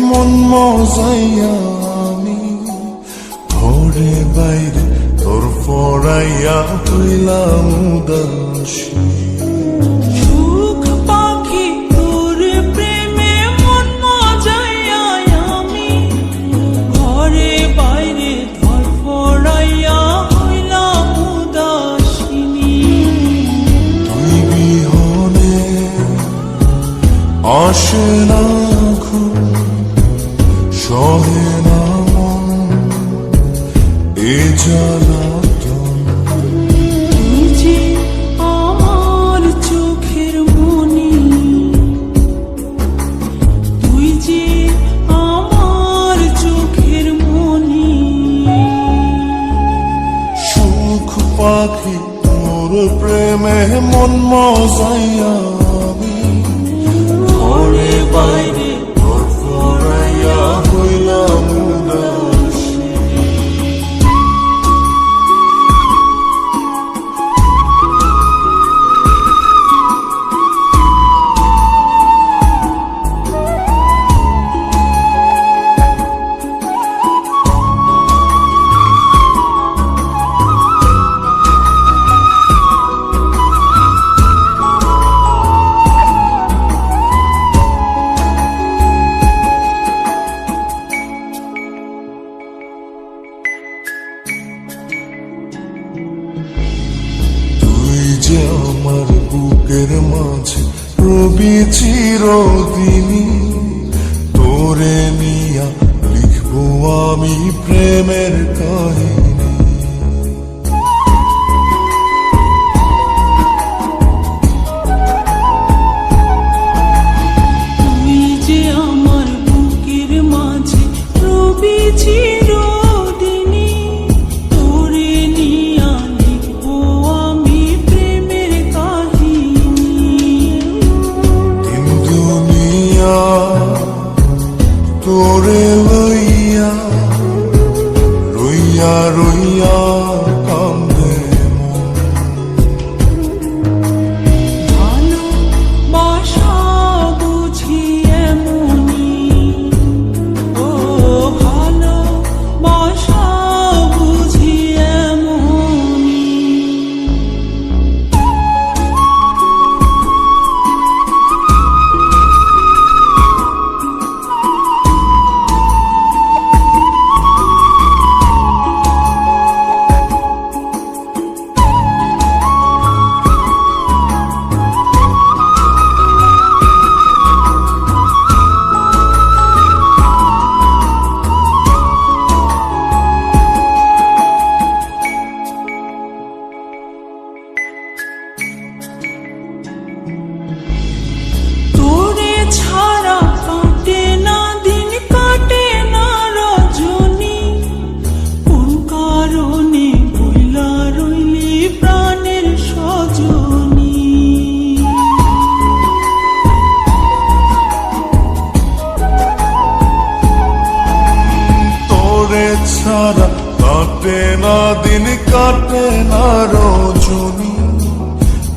মন মজাইয়া আমি ঘরে বাইরে তোর পড়াইয়া হইলাম উদাসী। সুখ পাখি তোর প্রেমে মন মজাইয়া আমি ঘরে বাইরে তোর পড়াইয়া হইলাম উদাসিনী। তুই বিহনে আসে না ঘুম, সহে না মন এ জ্বালাতন। তুই যে আমার চোখের মনি, তুই যে আমার চোখের মনি। সুখ পাখি তোর প্রেমে মন মজাইয়া আমি ঘরে বাইরে তোর পড়াইয়া হইলাম উদাসী। যে আমার বুকের মাঝে রবি চিরদিনই, তোরে নিয়া লিখবো আমি প্রেমের কাহিনী। তুই যে আমার বুকের মাঝে রবি চিরদিনই, তোরে নিয়া লিখবো আমি প্রেমের কাহিনী। দিন দুনিয়া তোরে লইয়া রইয়া রইয়া কান্দে মন। ভালোবাসা বুঝি এমনি, ও ভালোবাসা বুঝি এমনি। তোরে ছাড়া কাটে না দিন, কাটে না রজনী। কোন কারণে বইলা রইলি প্রাণের সজনী। তোরে ছাড়া কাটে না দিন, কাটে না রজনী।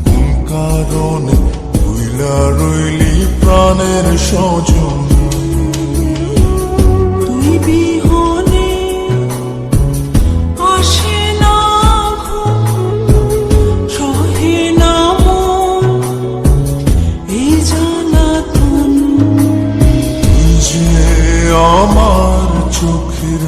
কোন কারণে ভুইলা রইলি প্রাণের সজনী। তুই বিহনে আসে না ঘুম, সহে না মন এই জ্বালাতন। তুই যে আমার চোখের